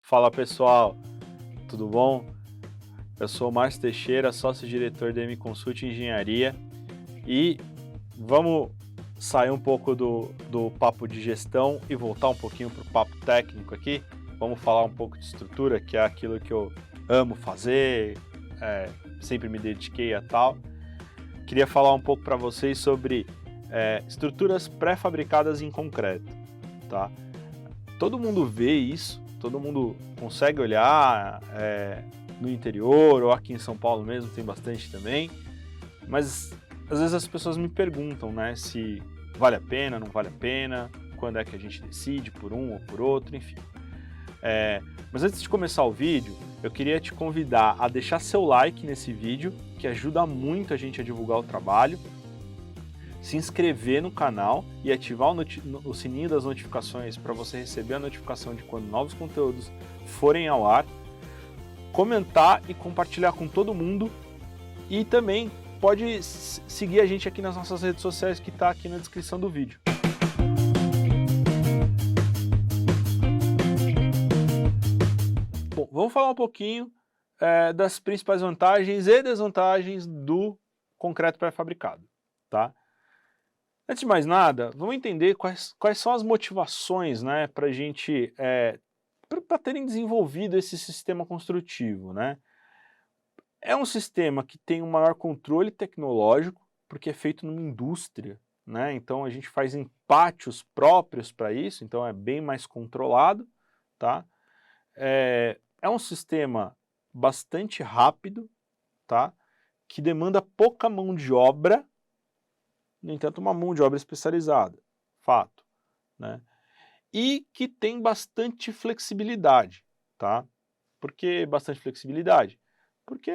Fala pessoal, tudo bom? Eu sou o Márcio Teixeira, sócio-diretor da M Consult Engenharia e vamos sair um pouco do papo de gestão e voltar um pouquinho para o papo técnico aqui. Vamos falar um pouco de estrutura, que é aquilo que eu amo fazer, sempre me dediquei a tal. Queria falar um pouco para vocês sobre estruturas pré-fabricadas em concreto, tá? Todo mundo vê isso, todo mundo consegue olhar no interior, ou aqui em São Paulo mesmo tem bastante também, mas às vezes as pessoas me perguntam, né, se vale a pena, não vale a pena, quando é que a gente decide por um ou por outro, enfim. Mas antes de começar o vídeo, eu queria te convidar a deixar seu like nesse vídeo, que ajuda muito a gente a divulgar o trabalho, se inscrever no canal e ativar o sininho das notificações para você receber a notificação de quando novos conteúdos forem ao ar, comentar e compartilhar com todo mundo e também pode seguir a gente aqui nas nossas redes sociais que está aqui na descrição do vídeo. Bom, vamos falar um pouquinho das principais vantagens e desvantagens do concreto pré-fabricado, tá? Antes de mais nada, vamos entender quais são as motivações, né, para a gente, para terem desenvolvido esse sistema construtivo, né? É um sistema que tem um maior controle tecnológico, porque é feito numa indústria, né? Então a gente faz em pátios próprios para isso, então é bem mais controlado, tá? É um sistema bastante rápido, tá? Que demanda pouca mão de obra, no entanto, uma mão de obra especializada, fato, né? E que tem bastante flexibilidade, tá? Por que bastante flexibilidade? Porque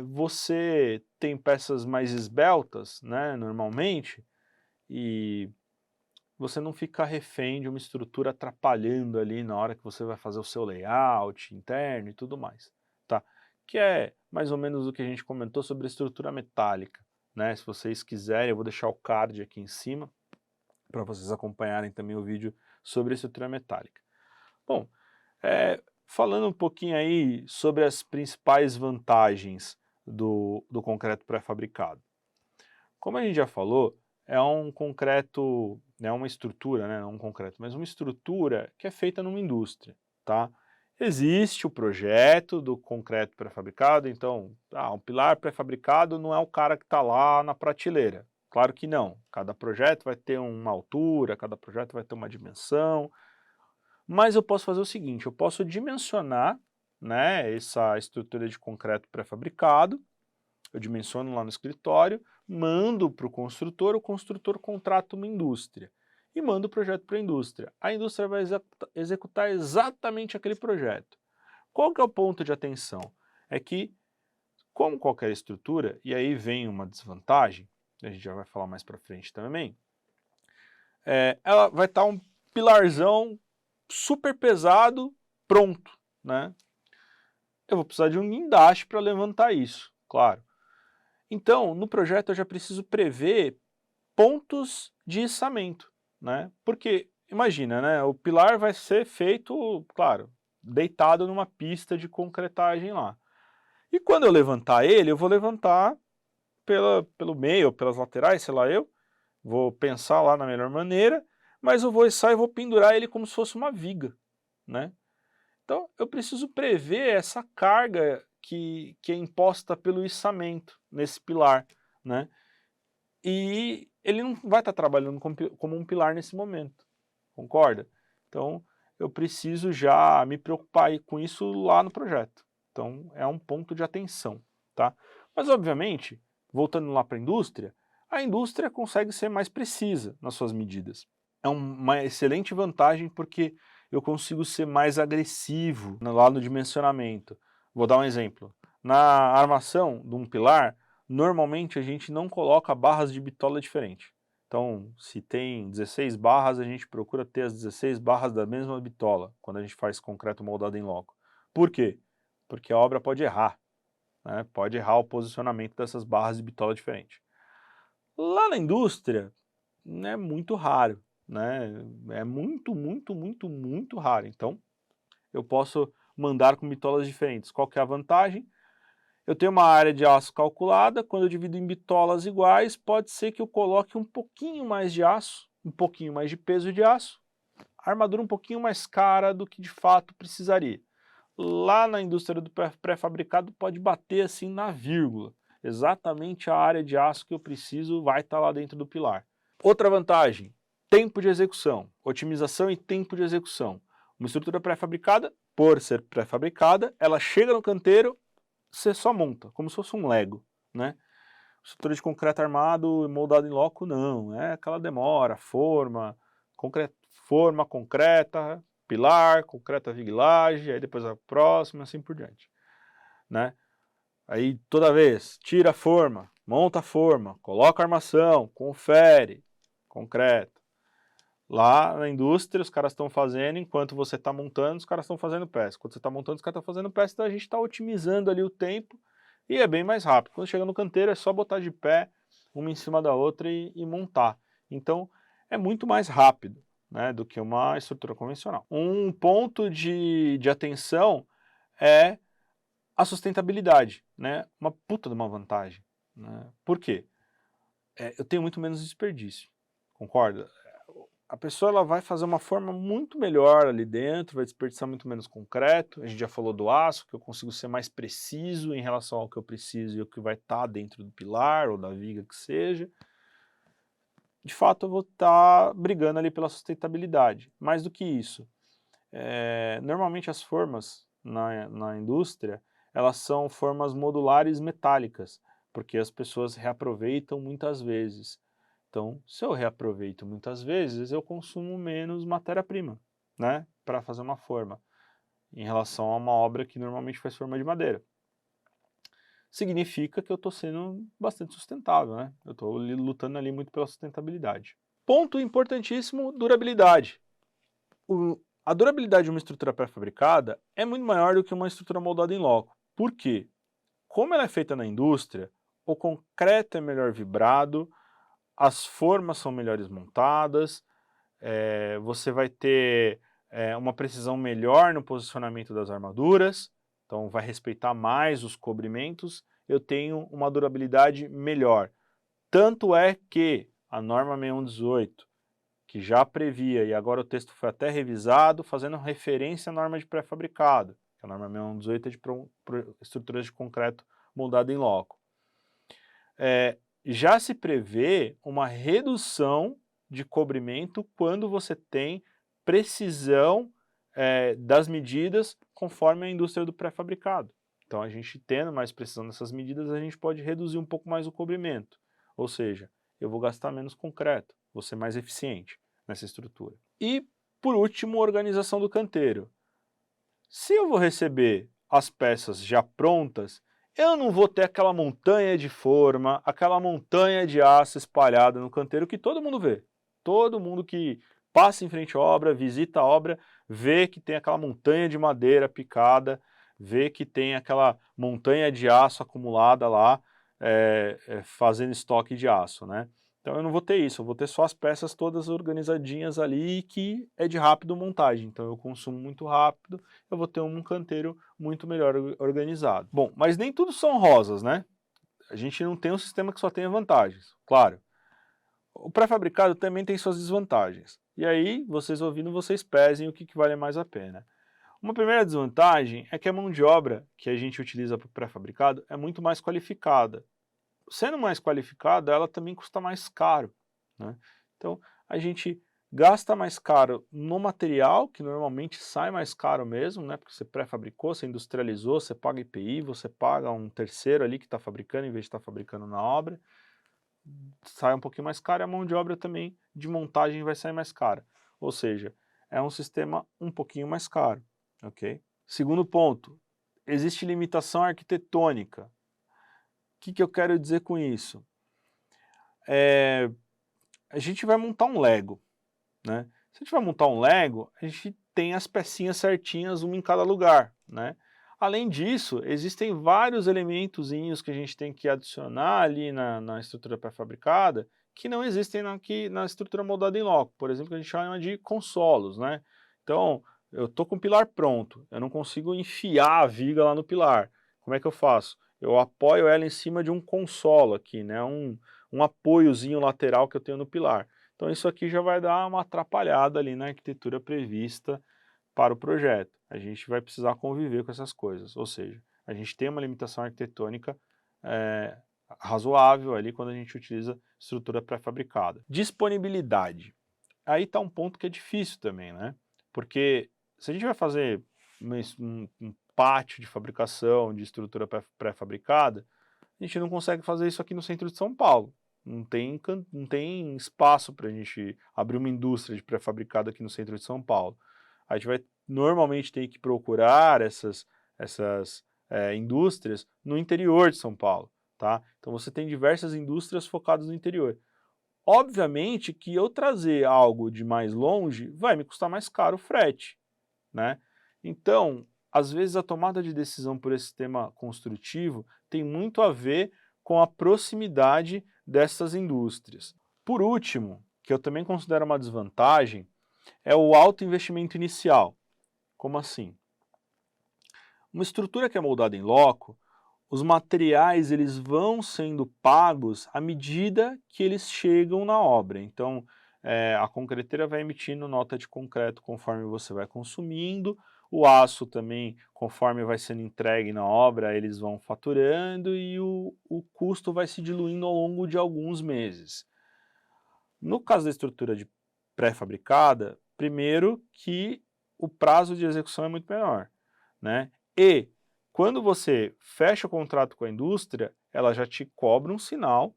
você tem peças mais esbeltas, né, normalmente, e você não fica refém de uma estrutura atrapalhando ali na hora que você vai fazer o seu layout interno e tudo mais, tá? Que é mais ou menos o que a gente comentou sobre a estrutura metálica, né? Se vocês quiserem, eu vou deixar o card aqui em cima para vocês acompanharem também o vídeo sobre a estrutura metálica. Bom, falando um pouquinho aí sobre as principais vantagens do concreto pré-fabricado. Como a gente já falou, é um concreto, é uma estrutura, né, não um concreto, mas uma estrutura que é feita numa indústria, tá? Existe o projeto do concreto pré-fabricado, então, um pilar pré-fabricado não é o cara que está lá na prateleira. Claro que não. Cada projeto vai ter uma altura, cada projeto vai ter uma dimensão, mas eu posso fazer o seguinte, eu posso dimensionar, né, essa estrutura de concreto pré-fabricado, eu dimensiono lá no escritório, mando para o construtor contrata uma indústria e manda o projeto para a indústria. A indústria vai executar exatamente aquele projeto. Qual que é o ponto de atenção? É que, como qualquer estrutura, e aí vem uma desvantagem, a gente já vai falar mais para frente também, ela vai estar um pilarzão super pesado, pronto, né? Eu vou precisar de um guindaste para levantar isso, claro. Então, no projeto eu já preciso prever pontos de içamento, né? Porque, imagina, né, o pilar vai ser feito, claro, deitado numa pista de concretagem lá. E quando eu levantar ele, eu vou levantar pelo meio, pelas laterais, sei lá eu, vou pensar lá na melhor maneira, mas eu vou içar e vou pendurar ele como se fosse uma viga, né? Então, eu preciso prever essa carga que é imposta pelo içamento nesse pilar, né? E ele não vai estar trabalhando como um pilar nesse momento, concorda? Então, eu preciso já me preocupar aí com isso lá no projeto. Então, é um ponto de atenção, tá? Mas, obviamente, voltando lá para a indústria consegue ser mais precisa nas suas medidas. É uma excelente vantagem porque eu consigo ser mais agressivo lá no dimensionamento. Vou dar um exemplo. Na armação de um pilar, normalmente a gente não coloca barras de bitola diferente. Então, se tem 16 barras, a gente procura ter as 16 barras da mesma bitola, quando a gente faz concreto moldado em loco. Por quê? Porque a obra pode errar, né? Pode errar o posicionamento dessas barras de bitola diferente. Lá na indústria, é muito raro, né? É muito, muito, muito, muito raro. Então, eu posso mandar com bitolas diferentes. Qual que é a vantagem? Eu tenho uma área de aço calculada, quando eu divido em bitolas iguais, pode ser que eu coloque um pouquinho mais de aço, um pouquinho mais de peso de aço, a armadura um pouquinho mais cara do que de fato precisaria. Lá na indústria do pré-fabricado pode bater assim na vírgula. Exatamente a área de aço que eu preciso vai estar lá dentro do pilar. Outra vantagem, tempo de execução, otimização e tempo de execução. Uma estrutura pré-fabricada, por ser pré-fabricada, ela chega no canteiro, você só monta, como se fosse um Lego, né? Estrutura de concreto armado e moldado em loco, não. É aquela demora, forma concreta, pilar, concreta viglagem, aí depois a próxima, assim por diante, né? Aí toda vez, tira a forma, monta a forma, coloca a armação, confere, concreto. Lá na indústria, os caras estão fazendo, enquanto você está montando, os caras estão fazendo peça. Quando você está montando, os caras estão fazendo peça, então a gente está otimizando ali o tempo e é bem mais rápido. Quando chega no canteiro, é só botar de pé, uma em cima da outra e montar. Então, é muito mais rápido, né, do que uma estrutura convencional. Um ponto de atenção é a sustentabilidade, né? Uma puta de uma vantagem, né? Por quê? Eu tenho muito menos desperdício, concorda? A pessoa ela vai fazer uma forma muito melhor ali dentro, vai desperdiçar muito menos concreto. A gente já falou do aço, que eu consigo ser mais preciso em relação ao que eu preciso e o que vai estar dentro do pilar ou da viga que seja. De fato, eu vou estar brigando ali pela sustentabilidade. Mais do que isso, normalmente as formas na indústria, elas são formas modulares metálicas, porque as pessoas reaproveitam muitas vezes. Então, se eu reaproveito muitas vezes, eu consumo menos matéria-prima, né, para fazer uma forma, em relação a uma obra que normalmente faz forma de madeira. Significa que eu estou sendo bastante sustentável, né? Eu estou lutando ali muito pela sustentabilidade. Ponto importantíssimo, durabilidade. A durabilidade de uma estrutura pré-fabricada é muito maior do que uma estrutura moldada em loco. Por quê? Como ela é feita na indústria, o concreto é melhor vibrado, as formas são melhores montadas, você vai ter uma precisão melhor no posicionamento das armaduras, então vai respeitar mais os cobrimentos, eu tenho uma durabilidade melhor. Tanto é que a norma 6118, que já previa, e agora o texto foi até revisado, fazendo referência à norma de pré-fabricado, que a norma 6118 é de estruturas de concreto moldado em loco. Já se prevê uma redução de cobrimento quando você tem precisão das medidas conforme a indústria do pré-fabricado. Então, a gente tendo mais precisão dessas medidas, a gente pode reduzir um pouco mais o cobrimento. Ou seja, eu vou gastar menos concreto, vou ser mais eficiente nessa estrutura. E, por último, organização do canteiro. Se eu vou receber as peças já prontas, eu não vou ter aquela montanha de forma, aquela montanha de aço espalhada no canteiro que todo mundo vê. Todo mundo que passa em frente à obra, visita a obra, vê que tem aquela montanha de madeira picada, vê que tem aquela montanha de aço acumulada lá, fazendo estoque de aço, né? Então eu não vou ter isso, eu vou ter só as peças todas organizadinhas ali que é de rápido montagem. Então eu consumo muito rápido, eu vou ter um canteiro muito melhor organizado. Bom, mas nem tudo são rosas, né? A gente não tem um sistema que só tenha vantagens, claro. O pré-fabricado também tem suas desvantagens. E aí, vocês ouvindo, vocês pesem o que vale mais a pena. Uma primeira desvantagem é que a mão de obra que a gente utiliza para o pré-fabricado é muito mais qualificada. Sendo mais qualificada, ela também custa mais caro, né? Então, a gente gasta mais caro no material, que normalmente sai mais caro mesmo, né? Porque você pré-fabricou, você industrializou, você paga IPI, você paga um terceiro ali que está fabricando, em vez de estar fabricando na obra, sai um pouquinho mais caro e a mão de obra também de montagem vai sair mais cara. Ou seja, é um sistema um pouquinho mais caro, ok? Segundo ponto, existe limitação arquitetônica. O que eu quero dizer com isso? A gente vai montar um Lego, né? Se a gente vai montar um Lego, a gente tem as pecinhas certinhas, uma em cada lugar, né? Além disso, existem vários elementozinhos que a gente tem que adicionar ali na estrutura pré-fabricada que não existem na estrutura moldada em loco. Por exemplo, que a gente chama de consolos, né? Então, eu tô com o pilar pronto, eu não consigo enfiar a viga lá no pilar. Como é que eu faço? Eu apoio ela em cima de um consolo aqui, né, um apoiozinho lateral que eu tenho no pilar. Então isso aqui já vai dar uma atrapalhada ali na arquitetura prevista para o projeto. A gente vai precisar conviver com essas coisas, ou seja, a gente tem uma limitação arquitetônica eh, razoável ali quando a gente utiliza estrutura pré-fabricada. Disponibilidade. Aí está um ponto que é difícil também, né? Porque se a gente vai fazer um pátio de fabricação de estrutura pré-fabricada, a gente não consegue fazer isso aqui no centro de São Paulo. Não tem espaço para a gente abrir uma indústria de pré-fabricado aqui no centro de São Paulo. A gente vai normalmente ter que procurar essas indústrias no interior de São Paulo, tá? Então você tem diversas indústrias focadas no interior. Obviamente que eu trazer algo de mais longe vai me custar mais caro o frete, né? Então, às vezes a tomada de decisão por esse tema construtivo tem muito a ver com a proximidade dessas indústrias. Por último, que eu também considero uma desvantagem, é o alto investimento inicial. Como assim? Uma estrutura que é moldada em loco, os materiais eles vão sendo pagos à medida que eles chegam na obra. Então, a concreteira vai emitindo nota de concreto conforme você vai consumindo, o aço também, conforme vai sendo entregue na obra, eles vão faturando e o custo vai se diluindo ao longo de alguns meses. No caso da estrutura de pré-fabricada, primeiro que o prazo de execução é muito menor, né? E quando você fecha o contrato com a indústria, ela já te cobra um sinal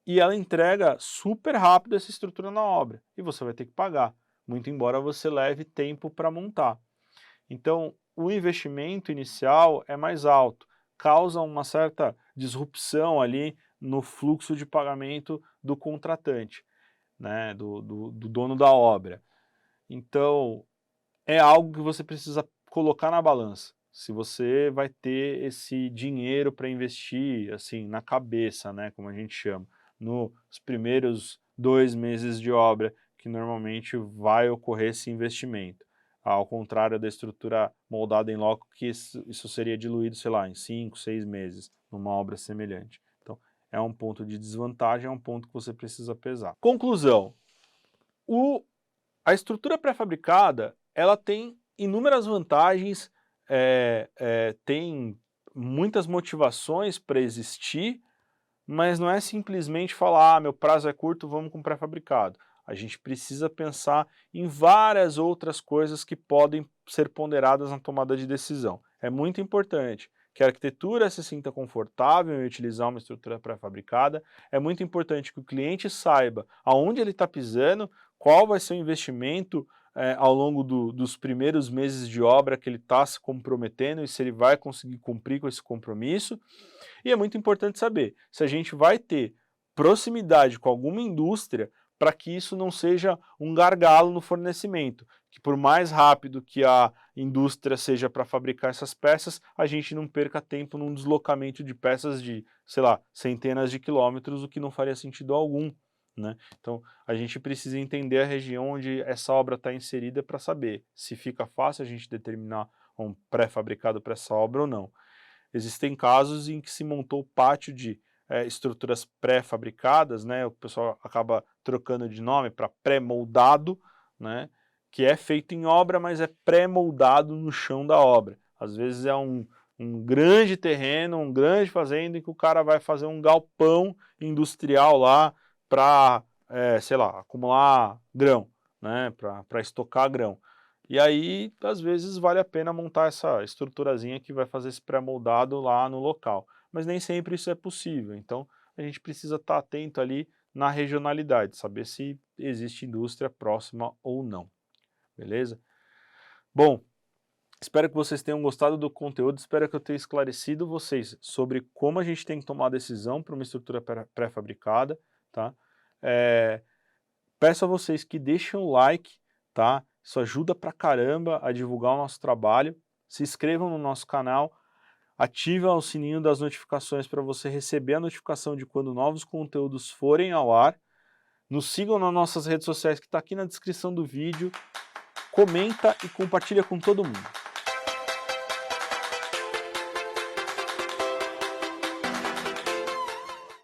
e ela entrega super rápido essa estrutura na obra e você vai ter que pagar, muito embora você leve tempo para montar. Então, o investimento inicial é mais alto, causa uma certa disrupção ali no fluxo de pagamento do contratante, né, do dono da obra. Então, é algo que você precisa colocar na balança. Se você vai ter esse dinheiro para investir, assim, na cabeça, né, como a gente chama, nos primeiros 2 meses de obra, que normalmente vai ocorrer esse investimento. Ao contrário da estrutura moldada em loco, que isso seria diluído, sei lá, em 5, 6 meses, numa obra semelhante. Então, é um ponto de desvantagem, é um ponto que você precisa pesar. Conclusão. A estrutura pré-fabricada, ela tem inúmeras vantagens, tem muitas motivações para existir, mas não é simplesmente falar, meu prazo é curto, vamos com pré-fabricado. A gente precisa pensar em várias outras coisas que podem ser ponderadas na tomada de decisão. É muito importante que a arquitetura se sinta confortável em utilizar uma estrutura pré-fabricada, é muito importante que o cliente saiba aonde ele está pisando, qual vai ser o investimento ao longo dos primeiros meses de obra que ele está se comprometendo e se ele vai conseguir cumprir com esse compromisso. E é muito importante saber se a gente vai ter proximidade com alguma indústria para que isso não seja um gargalo no fornecimento, que por mais rápido que a indústria seja para fabricar essas peças, a gente não perca tempo num deslocamento de peças de, sei lá, centenas de quilômetros, o que não faria sentido algum, né? Então, a gente precisa entender a região onde essa obra está inserida para saber se fica fácil a gente determinar um pré-fabricado para essa obra ou não. Existem casos em que se montou pátio de estruturas pré-fabricadas, né, o pessoal acaba trocando de nome para pré-moldado, né, que é feito em obra, mas é pré-moldado no chão da obra. Às vezes é um grande terreno, um grande fazenda, em que o cara vai fazer um galpão industrial lá para, sei lá, acumular grão, né, para estocar grão. E aí, às vezes, vale a pena montar essa estruturazinha que vai fazer esse pré-moldado lá no local. Mas nem sempre isso é possível, então a gente precisa estar atento ali na regionalidade, saber se existe indústria próxima ou não, beleza? Bom, espero que vocês tenham gostado do conteúdo, espero que eu tenha esclarecido vocês sobre como a gente tem que tomar a decisão para uma estrutura pré-fabricada, tá? Peço a vocês que deixem o like, tá? Isso ajuda pra caramba a divulgar o nosso trabalho. Se inscrevam no nosso canal, ativem o sininho das notificações para você receber a notificação de quando novos conteúdos forem ao ar. Nos sigam nas nossas redes sociais que está aqui na descrição do vídeo. comenta e compartilha com todo mundo.